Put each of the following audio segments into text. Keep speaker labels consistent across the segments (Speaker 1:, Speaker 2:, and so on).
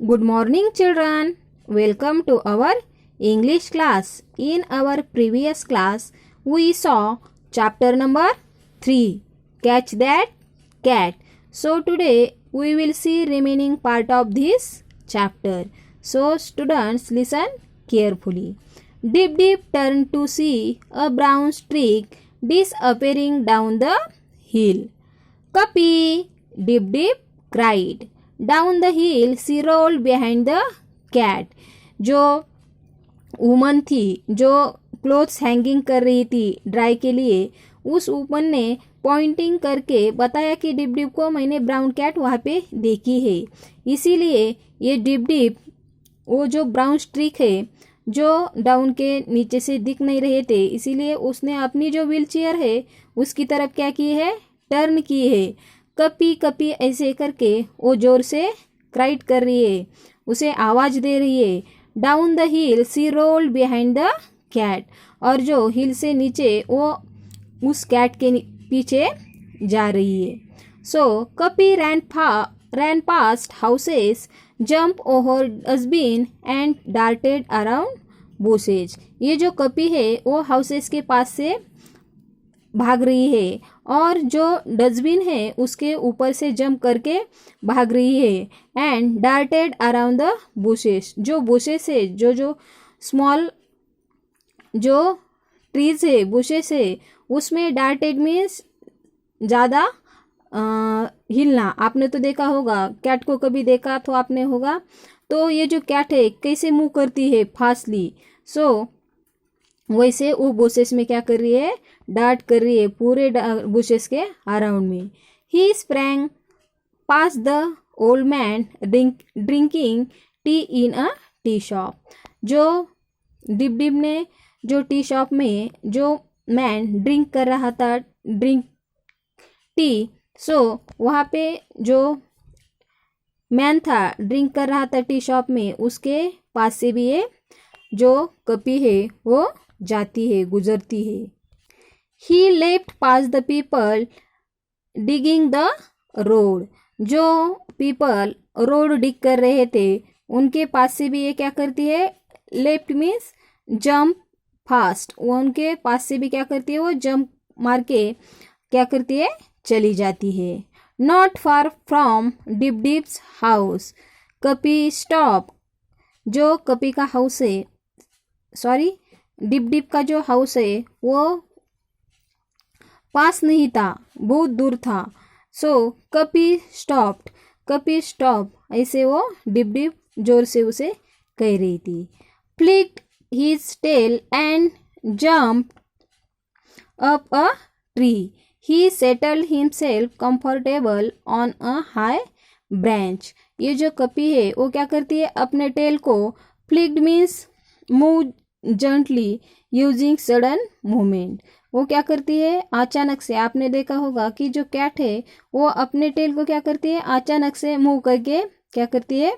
Speaker 1: Good morning, children. Welcome to our English class. In our previous class, we saw chapter number 3, Catch That Cat. So today we will see remaining part of this chapter. So students, listen carefully. Dip Dip turned to see a brown streak disappearing down the hill. Puppy! Dip Dip cried. Down the hill she rolled behind the cat. जो woman थी, जो clothes hanging कर रही थी dry के लिए, उस woman ने पॉइंटिंग करके बताया कि डिप डिप को मैंने ब्राउन कैट वहाँ पे देखी है. इसीलिए ये डिप डिप वो जो ब्राउन स्ट्रीक है जो डाउन के नीचे से दिख नहीं रहे थे, इसीलिए उसने अपनी जो व्हील चेयर है उसकी तरफ क्या की है, टर्न की है. कपी कपी ऐसे करके वो जोर से क्राइट कर रही है, उसे आवाज़ दे रही है. Down the hill she rolled behind the cat. और जो हिल से नीचे वो उस कैट के पीछे जा रही है. सो कपी ran past houses, jump over dustbin and darted around bushes. ये जो कपी है वो हाउसेस के पास से भाग रही है और जो डस्टबिन है उसके ऊपर से जंप करके भाग रही है. And darted around the bushes. जो बुशेस है, जो स्मॉल जो ट्रीज है, बुशेस है, उसमें डार्टेड मीन्स ज़्यादा हिलना. आपने तो देखा होगा, कैट को कभी देखा तो आपने होगा. तो ये जो कैट है कैसे मूव करती है फास्टली, सो वैसे वो बुशेस में क्या कर रही है, डार्ट कर रही है पूरे बुशेस के अराउंड में. He sprang past the old man drinking tea in a tea shop. जो डिप डिप ने जो टी शॉप में जो मैन ड्रिंक कर रहा था टी, सो वहाँ पे जो मैन था ड्रिंक कर रहा था टी शॉप में, उसके पास से भी ये जो कपी है वो जाती है, गुजरती है. He left past the people digging the road. जो पीपल रोड डिग कर रहे थे उनके पास से भी ये क्या करती है, लेफ्ट मीन्स जंप फास्ट. उनके पास से भी क्या करती है, वो जंप मार के क्या करती है, चली जाती है. Not far from Dip Dip's house Kuppy stop. जो कपी का हाउस है, सॉरी डिप डिप का जो हाउस है वो पास नहीं था, बहुत दूर था. सो कपी स्टॉप ऐसे वो डिप डिप जोर से उसे कह रही थी. Flicked his tail and jump up a tree. He settled himself comfortable on a high branch. ये जो कपी है वो क्या करती है, अपने टेल को, flicked means move gently using sudden movement. वो क्या करती है, अचानक से. आपने देखा होगा कि जो कैट है वो अपने टेल को क्या करती है, अचानक से मूव करके क्या करती है,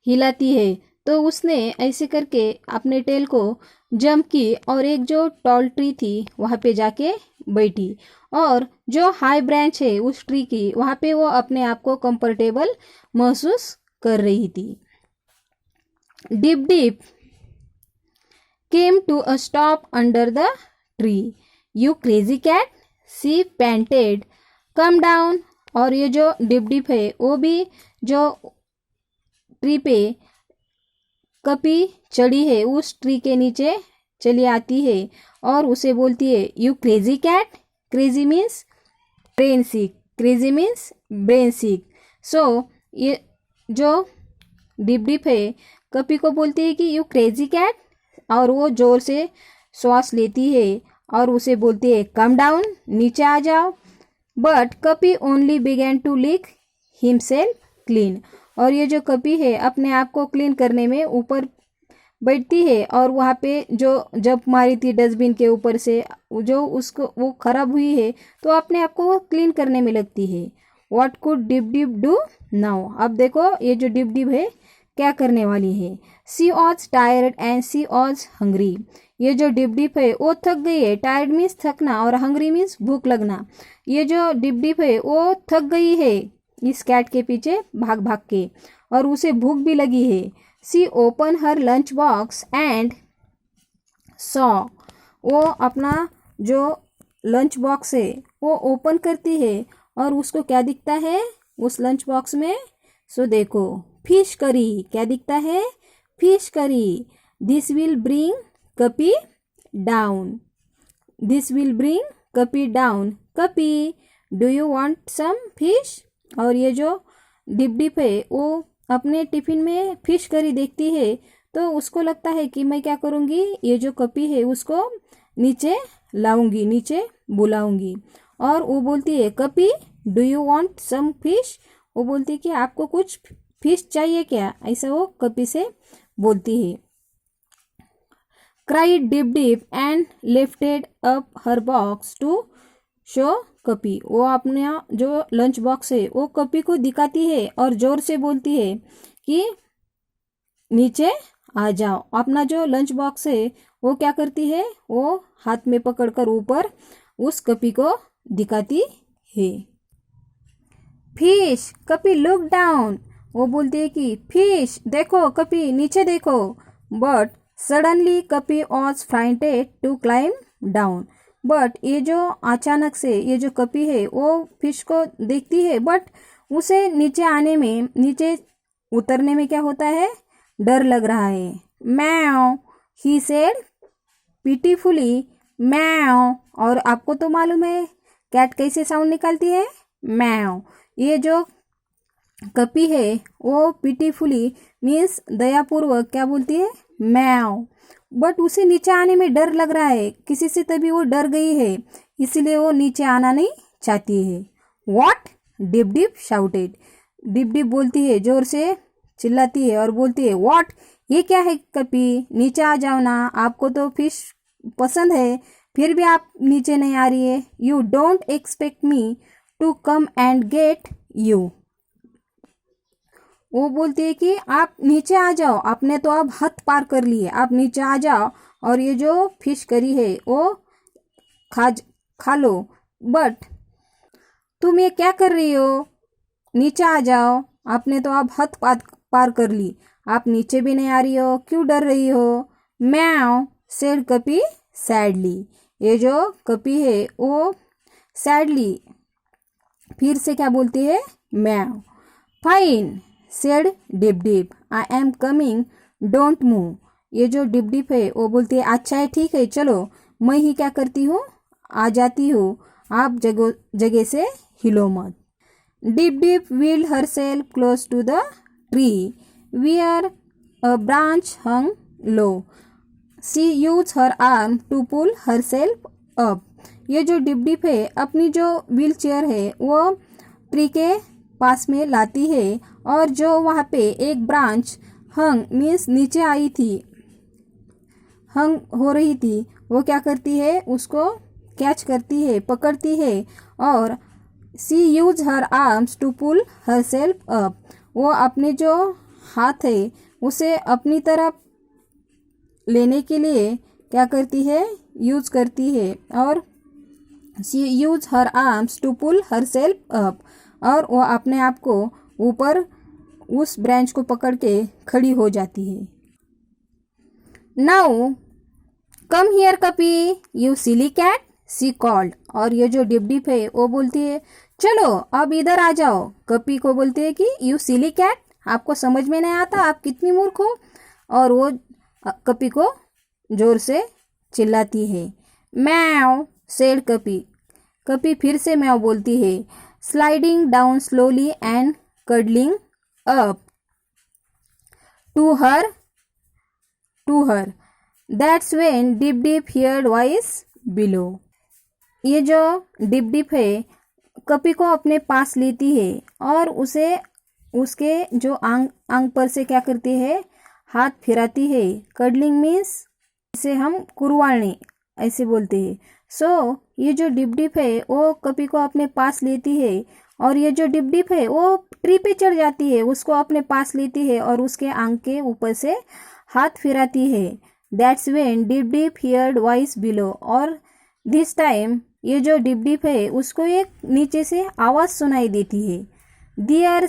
Speaker 1: हिलाती है. तो उसने ऐसे करके अपने टेल को जंप की और एक जो टॉल ट्री थी वहाँ पे जाके बैठी. और जो हाई ब्रांच है उस ट्री की, वहाँ पे वो अपने आप को कंफर्टेबल महसूस कर रही थी. Dip Dip came to a stop under the tree. You crazy cat, she panted. Come down. और ये जो डिप डिप है वो भी जो ट्री पे कपी चढ़ी है उस ट्री के नीचे चली आती है और उसे बोलती है, you crazy cat. Crazy means brain sick, crazy means brain sick. So ये जो डिप डिप है कपी को बोलती है कि यू क्रेजी कैट, और वो जोर से श्वास लेती है और उसे बोलती है, कम डाउन, नीचे आ जाओ. But Kuppy only began to lick himself clean. और ये जो कपी है अपने आप को क्लीन करने में ऊपर बैठती है और वहाँ पे जो जंप मारी थी डस्टबिन के ऊपर से, जो उसको वो खराब हुई है तो अपने आप को वो क्लीन करने में लगती है. What could Dip Dip do now. अब देखो ये जो डिप डिप है क्या करने वाली है. She was tired and she was hungry. ये जो डिप डिप है वो थक गई है. टायर्ड मीन्स थकना और हंग्री मीन्स भूख लगना. ये जो डिप डिप है वो थक गई है इस कैट के पीछे भाग भाग के, और उसे भूख भी लगी है। She open her lunch box and saw, वो अपना जो लंच बॉक्स है वो ओपन करती है और उसको क्या दिखता है उस लंच बॉक्स में? सो देखो, फिश करी। क्या दिखता है? Fish curry. This will bring Kuppy down. This will bring Kuppy down. Kuppy, do you want some fish? और ये जो डिप डिप है वो अपने टिफिन में फिश करी देखती है, तो उसको लगता है कि मैं क्या करूँगी, ये जो कपी है उसको नीचे लाऊंगी, नीचे बुलाऊंगी। और वो बोलती है, Kuppy do you want some fish? वो बोलती है कि आपको कुछ फिश चाहिए क्या? ऐसा वो कपी से बोलती है। Cried Dip Dip and lifted up her box to show Kuppy. वो अपना जो लंच बॉक्स है वो कपी को दिखाती है और जोर से बोलती है कि नीचे आ जाओ। अपना जो लंच बॉक्स है वो क्या करती है, वो हाथ में पकड़कर ऊपर उस कपी को दिखाती है। फिश, कपी लुक डाउन। वो बोलती है कि फिश देखो, कपी नीचे देखो। But suddenly Kuppy was frighted to climb down. But ये जो अचानक से ये जो कपी है वो फिश को देखती है, बट उसे नीचे आने में, नीचे उतरने में क्या होता है, डर लग रहा है। मैव, ही सेड पिटीफुली, मैव। और आपको तो मालूम है कैट कैसे साउंड निकालती है, मैव। ये जो कपी है वो पिटीफुली मीन्स दयापूर्वक क्या बोलती है, मैव। बट उसे नीचे आने में डर लग रहा है, किसी से तभी वो डर गई है, इसीलिए वो नीचे आना नहीं चाहती है। What, Dip Dip shouted. डिप डिप बोलती है, जोर से चिल्लाती है और बोलती है, व्हाट, ये क्या है कपी, नीचे आ जाओ ना, आपको तो फिश पसंद है, फिर भी आप नीचे नहीं आ रही है। You don't expect me to come and get you. वो बोलती है कि आप नीचे आ जाओ, आपने तो अब हद पार कर ली है, आप नीचे आ जाओ और ये जो फिश करी है वो खा लो। बट तुम ये क्या कर रही हो, नीचे आ जाओ, आपने तो अब हद पार कर ली, आप नीचे भी नहीं आ रही हो, क्यों डर रही हो? मैव, सेड कपी सैडली। ये जो कपी है वो सैडली फिर से क्या बोलती है, mew. Fine, said Dip Dip, I am coming, don't move. ये जो डिप डिप है वो बोलती है, अच्छा है, ठीक है, चलो मैं ही क्या करती हूँ, आ जाती हूँ, आप जगह से हिलो मत। Dip Dip wheeled herself close to the tree where a branch hung low. She use her arm to pull herself up. ये जो डिप डिप है अपनी जो व्हील चेयर है वो ट्री के पास में लाती है, और जो वहाँ पे एक ब्रांच हंग मीन्स नीचे आई थी, हंग हो रही थी, वो क्या करती है, उसको कैच करती है, पकड़ती है, और she use her arms to pull herself up. वो अपने जो हाथ है उसे अपनी तरफ लेने के लिए क्या करती है, यूज करती है, और she use her arms to pull herself up. और वो अपने आप को ऊपर उस ब्रांच को पकड़ के खड़ी हो जाती है। Now come here Kuppy, you silly cat, she called. और ये जो डिप डिप है वो बोलती है, चलो अब इधर आ जाओ। कपी को बोलती है कि यू सिली कैट, आपको समझ में नहीं आता, आप कितनी मूर्ख हो। और वो कपी को जोर से चिल्लाती है। मैव, सेड कपी। कपी फिर से मैव बोलती है। Sliding down slowly and cuddling up to her that's when Dip Dip heard voice below. ये जो डिप डिप है कपी को अपने पास लेती है और उसे उसके जो आंग पर से क्या करती है, हाथ फिराती है। कडलिंग मीन्स इसे हम कुरवालने ऐसे बोलते हैं। सो ये जो डिप डिप है वो कपी को अपने पास लेती है, और ये जो डिप डिप है वो ट्री पे चढ़ जाती है, उसको अपने पास लेती है और उसके आंग के ऊपर से हाथ फिराती है। That's when Dip Dip heard voice below. और दिस टाइम ये जो डिप डिप है उसको एक नीचे से आवाज़ सुनाई देती है। There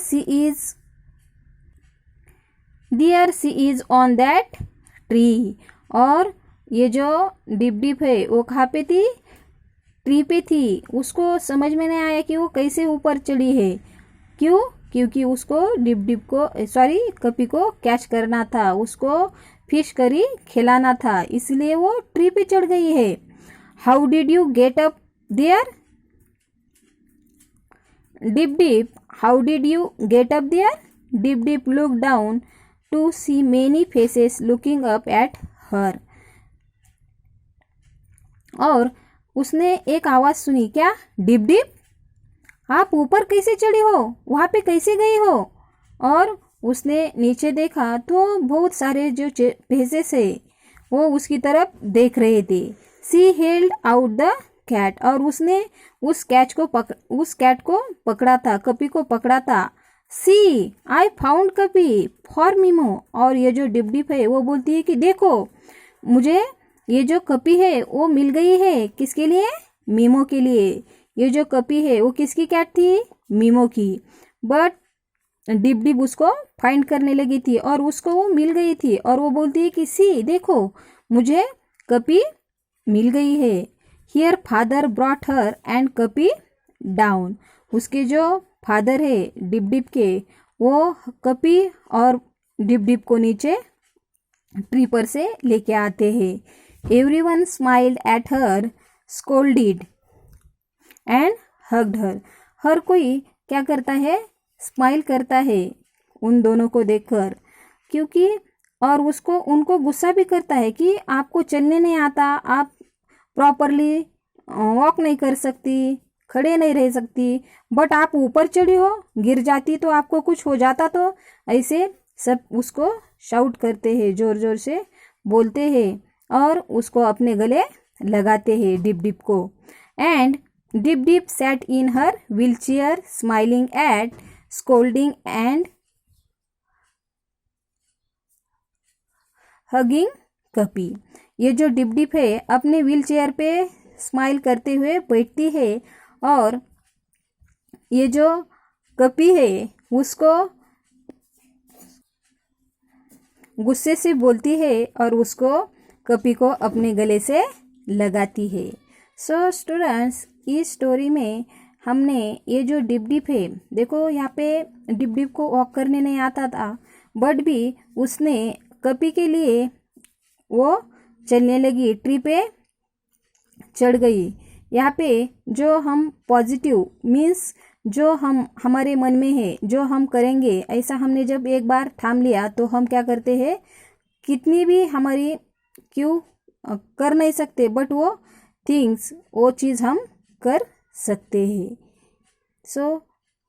Speaker 1: she is on that tree. और ये जो डिप डिप है वो कहाँ पे थी? ट्री पे थी। उसको समझ में नहीं आया कि वो कैसे ऊपर चढ़ी है। क्यों? क्योंकि उसको डिप डिप को कपी को कैच करना था, उसको फिश करी खिलाना था, इसलिए वो ट्री पे चढ़ गई है। How did you get up there? Dip Dip, how did you get up there? Dip Dip look down to see many faces looking up at her. और उसने एक आवाज सुनी, क्या? डिप डिप, आप ऊपर कैसे चढ़ी हो? वहां पे कैसे गई हो? और उसने नीचे देखा तो बहुत सारे जो फेसेस है वो उसकी तरफ देख रहे थे। सी हेल्ड आउट द कैट, और उसने उस कैट को पकड़ा था, कपी को पकड़ा था। सी आई फाउंड कपी फॉर मीमो। और ये जो डिप डिप है वो बोलती है कि देखो, मुझे ये जो कपी है वो मिल गई है। किसके लिए? मीमो के लिए। ये जो कपी है वो किसकी कैट थी? मीमो की। बट डिप डिप उसको फाइंड करने लगी थी और उसको वो मिल गई थी, और वो बोलती है कि सी देखो, मुझे कपी मिल गई है। Here father brought her and कपी डाउन। उसके जो फादर है डिप डिप के, वो कपी और डिप डिप को नीचे ट्री पर से लेके आते हैं। Everyone smiled at her, scolded and hugged her. हर कोई क्या करता है? स्माइल करता है उन दोनों को देखकर, क्योंकि और उनको गुस्सा भी करता है कि आपको चलने नहीं आता, आप प्रॉपरली वॉक नहीं कर सकती, खड़े नहीं रह सकती, बट आप ऊपर चढ़ी हो, गिर जाती तो आपको कुछ हो जाता तो। ऐसे सब उसको शाउट करते हैं, जोर जोर से बोलते हैं और उसको अपने गले लगाते हैं डिप डिप को। And Dip Dip sat in her wheelchair smiling at, scolding and hugging कपी। ये जो डिप डिप है अपने व्हील चेयर पे स्माइल करते हुए बैठती है, और ये जो कपी है उसको गुस्से से बोलती है और उसको कपी को अपने गले से लगाती है। सो स्टूडेंट्स, इस स्टोरी में हमने ये जो डिप डिप है, देखो यहाँ पे डिप डिप को वॉक करने नहीं आता था, बट भी उसने कपी के लिए वो चलने लगी, ट्री पे चढ़ गई। यहाँ पे जो हम पॉजिटिव मीन्स जो हमारे मन में है, जो हम करेंगे, ऐसा हमने जब एक बार ठान लिया तो हम क्या करते हैं, कितनी भी हमारी क्यों कर नहीं सकते, बट वो चीज़ हम कर सकते हैं। So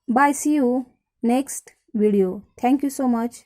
Speaker 1: bye, see you next video. Thank you so much.